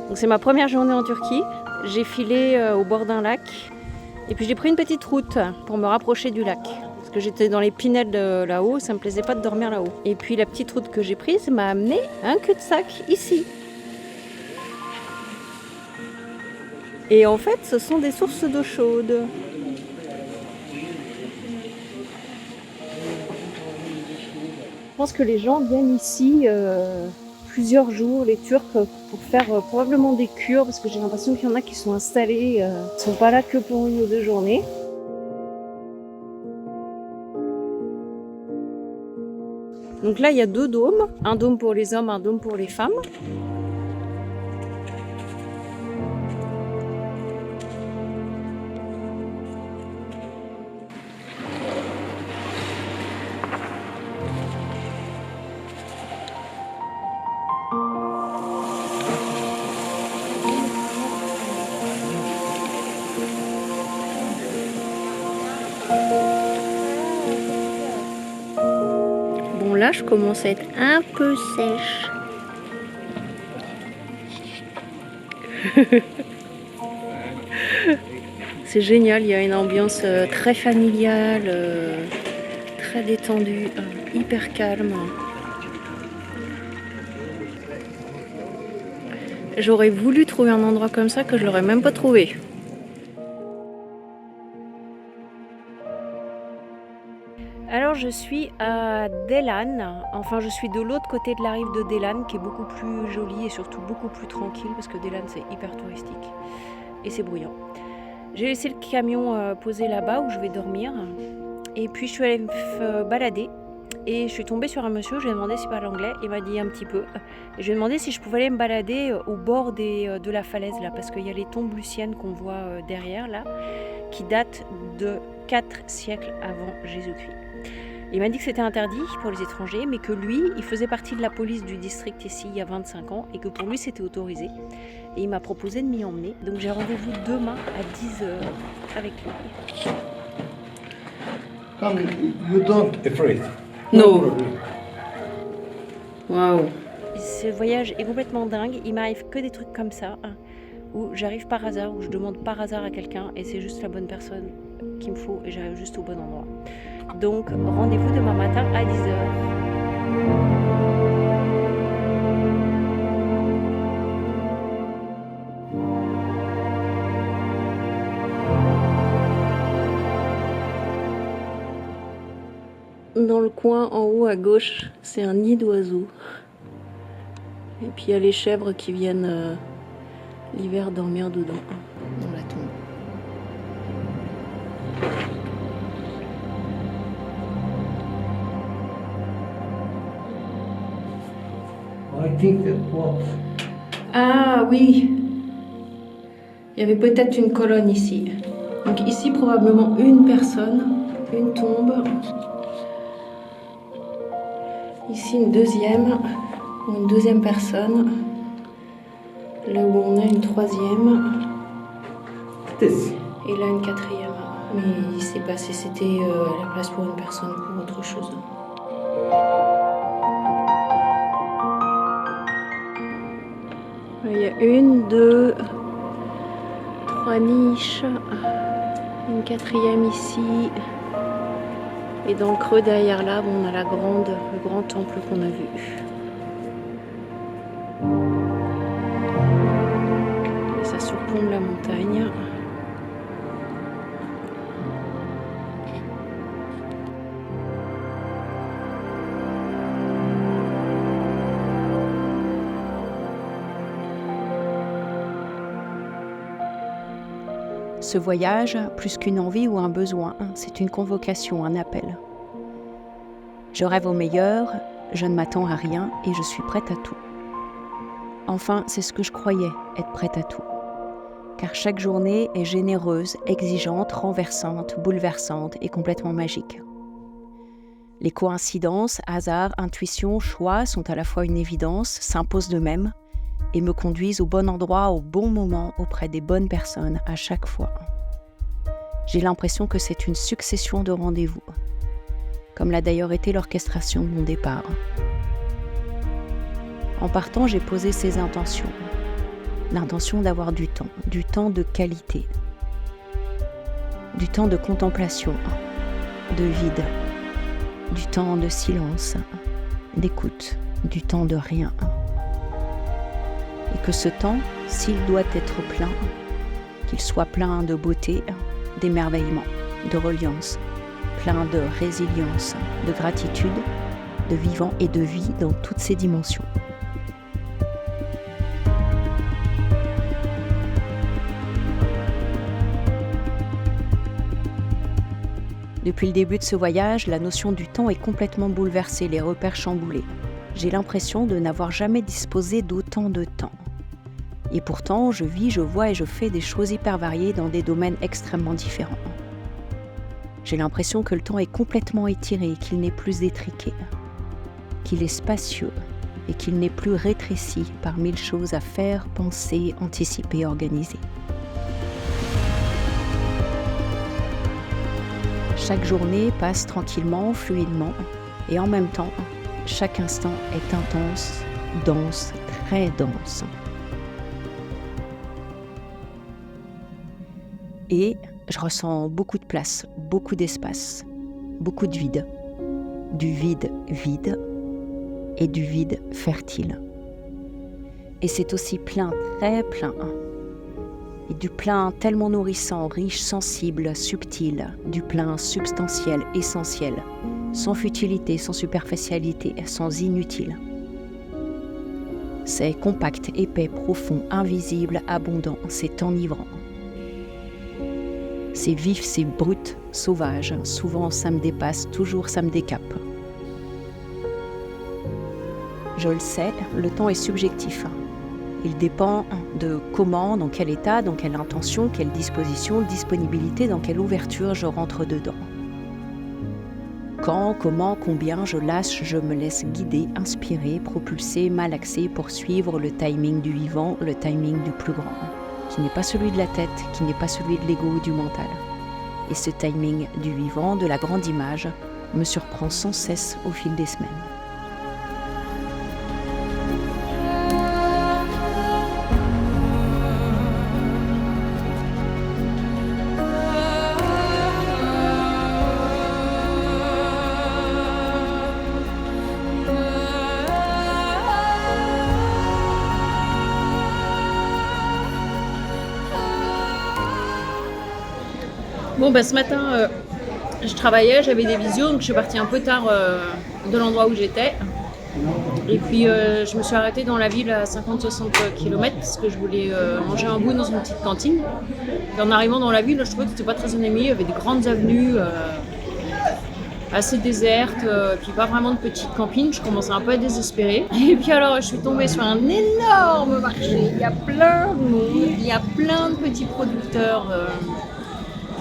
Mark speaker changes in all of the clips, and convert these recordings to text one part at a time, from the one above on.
Speaker 1: Donc c'est ma première journée en Turquie. J'ai filé au bord d'un lac et puis j'ai pris une petite route pour me rapprocher du lac. Parce que j'étais dans les pinèdes là-haut, ça me plaisait pas de dormir là-haut. Et puis la petite route que j'ai prise m'a amené à un cul-de-sac ici. Et en fait, ce sont des sources d'eau chaude. Je pense que les gens viennent ici plusieurs jours, les Turcs, pour faire probablement des cures, parce que j'ai l'impression qu'il y en a qui sont installés, qui sont pas là que pour 1 ou 2 journées. Donc là, il y a 2 dômes, un dôme pour les hommes, un dôme pour les femmes. Bon là, je commence à être un peu sèche. C'est génial, il y a une ambiance très familiale, très détendue, hyper calme. J'aurais voulu trouver un endroit comme ça que je l'aurais même pas trouvé. Alors je suis à Delan, enfin je suis de l'autre côté de la rive de Delan qui est beaucoup plus jolie et surtout beaucoup plus tranquille parce que Delan c'est hyper touristique et c'est bruyant. J'ai laissé le camion posé là-bas où je vais dormir et puis je suis allée me balader et je suis tombée sur un monsieur, je lui ai demandé s'il parlait anglais, il m'a dit un petit peu et je lui ai demandé si je pouvais aller me balader au bord de la falaise là parce qu'il y a les tombes luciennes qu'on voit derrière là qui datent de 4 siècles avant Jésus-Christ. Il m'a dit que c'était interdit pour les étrangers, mais que lui, il faisait partie de la police du district ici il y a 25 ans et que pour lui c'était autorisé. Et il m'a proposé de m'y emmener. Donc j'ai rendez-vous demain à 10h avec lui.
Speaker 2: Come, you don't afraid.
Speaker 1: No. Waouh. Ce voyage est complètement dingue. Il m'arrive que des trucs comme ça, hein, où j'arrive par hasard, où je demande par hasard à quelqu'un et c'est juste la bonne personne qu'il me faut et j'arrive juste au bon endroit. Donc rendez-vous demain matin à 10h. Dans le coin en haut à gauche, c'est un nid d'oiseaux. Et puis il y a les chèvres qui viennent l'hiver dormir dedans, dans la tombe.
Speaker 2: I think that what?
Speaker 1: Ah oui, il y avait peut-être une colonne ici. Donc ici probablement une personne, une tombe. Ici une deuxième personne. Là où on a une troisième.
Speaker 2: This.
Speaker 1: Et là une quatrième. Mais il s'est passé, c'était la place pour une personne pour autre chose. Il y a 1, 2, 3 niches, une quatrième ici, et dans le creux derrière là, on a le grand temple qu'on a vu. Et ça surplombe la montagne. Ce voyage, plus qu'une envie ou un besoin, c'est une convocation, un appel. Je rêve au meilleur, je ne m'attends à rien et je suis prête à tout. Enfin, c'est ce que je croyais, être prête à tout. Car chaque journée est généreuse, exigeante, renversante, bouleversante et complètement magique. Les coïncidences, hasards, intuitions, choix sont à la fois une évidence, s'imposent d'eux-mêmes, et me conduisent au bon endroit, au bon moment, auprès des bonnes personnes, à chaque fois. J'ai l'impression que c'est une succession de rendez-vous, comme l'a d'ailleurs été l'orchestration de mon départ. En partant, j'ai posé ces intentions. l'intention d'avoir du temps de qualité, du temps de contemplation, de vide, du temps de silence, d'écoute, du temps de rien. Et que ce temps, s'il doit être plein, qu'il soit plein de beauté, d'émerveillement, de reliance, plein de résilience, de gratitude, de vivant et de vie dans toutes ses dimensions. Depuis le début de ce voyage, la notion du temps est complètement bouleversée, les repères chamboulés. J'ai l'impression de n'avoir jamais disposé d'autant de temps. Et pourtant, je vis, je vois et je fais des choses hyper variées dans des domaines extrêmement différents. J'ai l'impression que le temps est complètement étiré, qu'il n'est plus étriqué, qu'il est spacieux et qu'il n'est plus rétréci par 1000 choses à faire, penser, anticiper, organiser. Chaque journée passe tranquillement, fluidement, et en même temps, chaque instant est intense, dense, très dense. Et je ressens beaucoup de place, beaucoup d'espace, beaucoup de vide. Du vide vide et du vide fertile. Et c'est aussi plein, très plein. Et du plein tellement nourrissant, riche, sensible, subtil. Du plein substantiel, essentiel. Sans futilité, sans superficialité, sans inutile. C'est compact, épais, profond, invisible, abondant, c'est enivrant. C'est vif, c'est brut, sauvage. Souvent ça me dépasse, toujours ça me décape. Je le sais, le temps est subjectif. Il dépend de comment, dans quel état, dans quelle intention, quelle disposition, disponibilité, dans quelle ouverture je rentre dedans. Quand, comment, combien je lâche, je me laisse guider, inspirer, propulser, malaxer pour suivre le timing du vivant, le timing du plus grand, qui n'est pas celui de la tête, qui n'est pas celui de l'ego ou du mental. Et ce timing du vivant, de la grande image, me surprend sans cesse au fil des semaines.
Speaker 3: Bon, ce matin, je travaillais, j'avais des visios, donc je suis partie un peu tard de l'endroit où j'étais. Et puis, je me suis arrêtée dans la ville à 50-60 km parce que je voulais manger un bout dans une petite cantine. Et en arrivant dans la ville, je trouvais que c'était pas très ennuyé. Il y avait des grandes avenues assez désertes, puis pas vraiment de petites campings. Je commençais un peu à désespérer. Et puis alors, je suis tombée sur un énorme marché. Il y a plein de monde, il y a plein de petits producteurs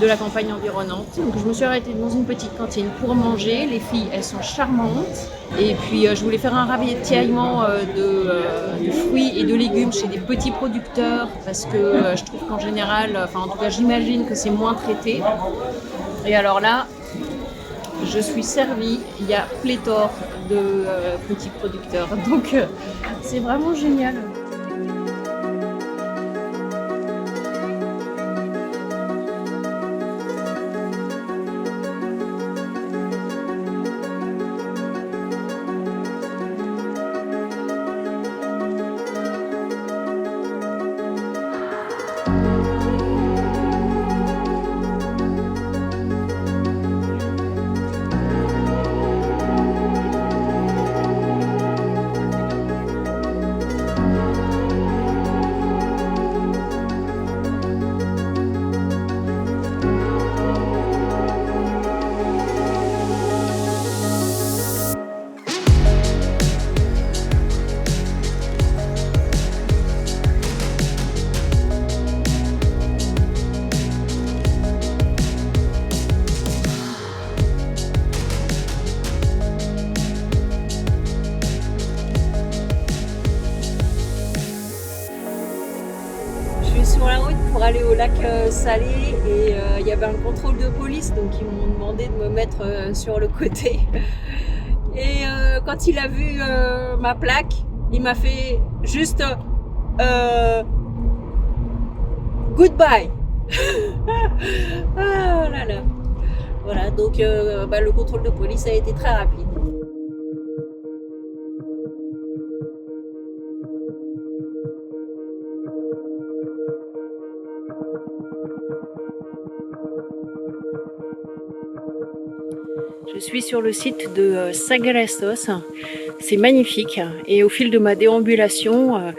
Speaker 3: de la campagne environnante. Donc je me suis arrêtée dans une petite cantine pour manger. Les filles, elles sont charmantes. Et puis je voulais faire un ravitaillement de fruits et de légumes chez des petits producteurs parce que je trouve qu'en général, en tout cas j'imagine que c'est moins traité. Et alors là, je suis servie. Il y a pléthore de petits producteurs. Donc c'est vraiment génial. Sur la route pour aller au lac Salé et il y avait un contrôle de police, donc ils m'ont demandé de me mettre sur le côté. Et quand il a vu ma plaque, il m'a fait juste Goodbye. Ah là là. Voilà, donc le contrôle de police a été très rapide. Je suis sur le site de Sagrestos, c'est magnifique et au fil de ma déambulation,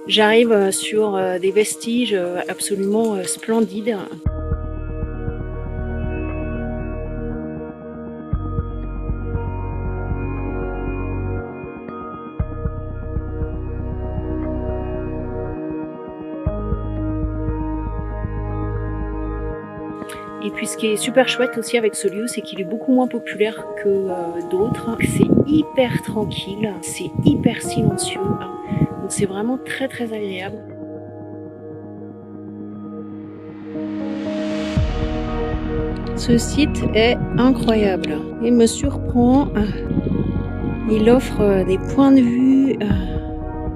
Speaker 3: j'arrive sur des vestiges absolument splendides. Et puis ce qui est super chouette aussi avec ce lieu, c'est qu'il est beaucoup moins populaire que d'autres. C'est hyper tranquille, c'est hyper silencieux, donc c'est vraiment très très agréable. Ce site est incroyable, il me surprend, il offre des points de vue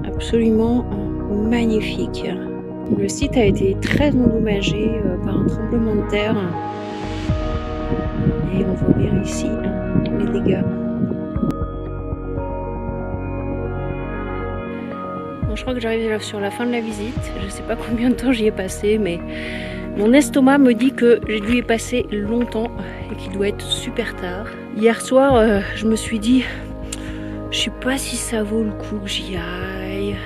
Speaker 3: absolument magnifiques. Le site a été très endommagé par un tremblement de terre et on voit bien ici les dégâts. Bon, je crois que j'arrive sur la fin de la visite, je ne sais pas combien de temps j'y ai passé, mais mon estomac me dit que j'ai dû y passer longtemps et qu'il doit être super tard. Hier soir, je me suis dit, je sais pas si ça vaut le coup que j'y aille.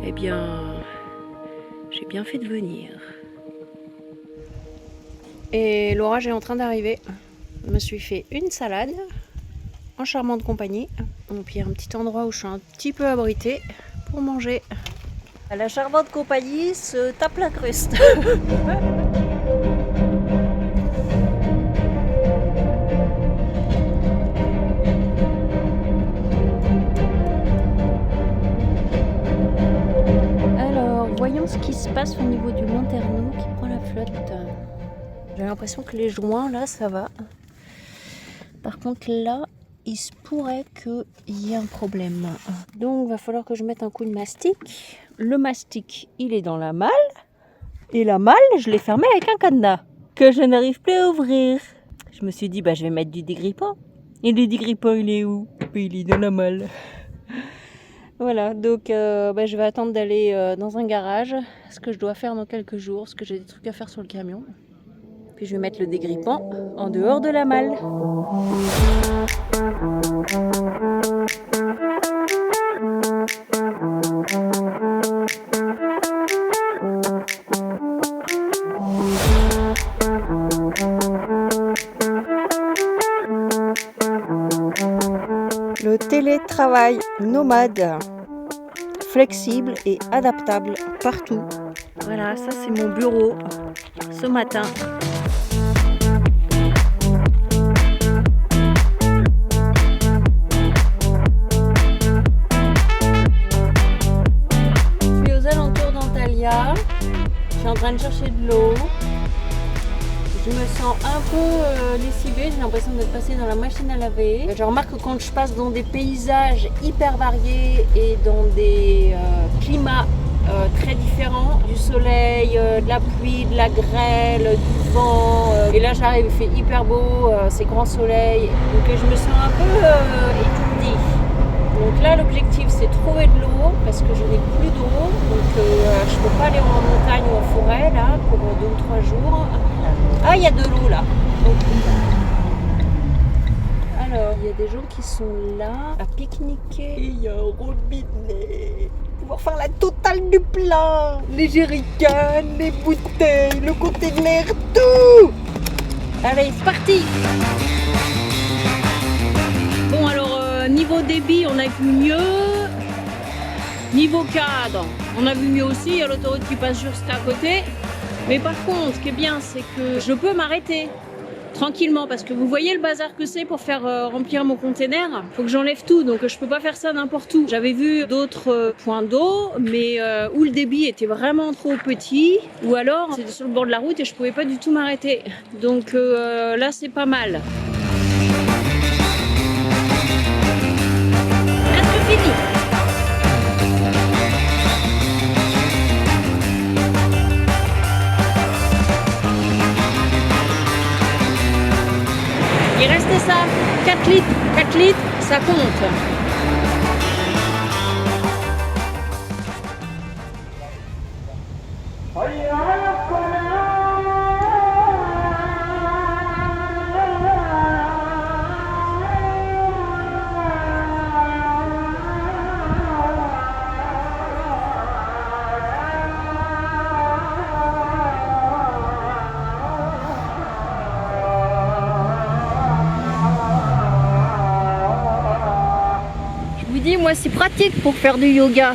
Speaker 3: Eh bien, j'ai bien fait de venir. Et l'orage est en train d'arriver. Je me suis fait une salade en charmante compagnie. Et puis il y a un petit endroit où je suis un petit peu abritée pour manger. La charmante compagnie se tape la cruste. Voyons ce qui se passe au niveau du lanterneau qui prend la flotte. J'ai l'impression que les joints là ça va. Par contre là il se pourrait qu'il y ait un problème. Donc il va falloir que je mette un coup de mastic. Le mastic il est dans la malle. Et la malle je l'ai fermée avec un cadenas que je n'arrive plus à ouvrir. Je me suis dit je vais mettre du dégrippant. Et le dégrippant il est où? Il est dans la malle. Voilà, donc je vais attendre d'aller dans un garage, ce que je dois faire dans quelques jours, parce que j'ai des trucs à faire sur le camion. Puis je vais mettre le dégrippant en dehors de la malle. Le télétravail nomade, flexible et adaptable partout. Voilà, ça c'est mon bureau ce matin. Je suis aux alentours d'Antalya. Je suis en train de chercher de l'eau. Je me sens un peu lessivée, j'ai l'impression d'être passée dans la machine à laver. Je remarque que quand je passe dans des paysages hyper variés et dans des climats très différents, du soleil, de la pluie, de la grêle, du vent, et là j'arrive, il fait hyper beau, c'est grand soleil, donc je me sens un peu étourdie. Donc là l'objectif c'est de trouver de l'eau parce que je n'ai plus d'eau, donc je ne peux pas aller en montagne ou en forêt là pour 2 ou 3 jours. Ah, il y a de l'eau là. Alors, il y a des gens qui sont là à pique-niquer. Et il y a un robinet. Pouvoir faire la totale du plein. Les jerrycans, les bouteilles, le conteneur, tout. Allez, c'est parti. Bon, alors, niveau débit, on a vu mieux. Niveau cadre, on a vu mieux aussi. Il y a l'autoroute qui passe juste à côté. Mais par contre, ce qui est bien, c'est que je peux m'arrêter tranquillement parce que vous voyez le bazar que c'est pour faire remplir mon container. Il faut que j'enlève tout, donc je peux pas faire ça n'importe où. J'avais vu d'autres points d'eau, mais où le débit était vraiment trop petit, ou alors c'était sur le bord de la route et je pouvais pas du tout m'arrêter. Donc là, c'est pas mal. Presque fini. litres, ça compte.
Speaker 4: Je vous dis, moi, c'est pratique pour faire du yoga.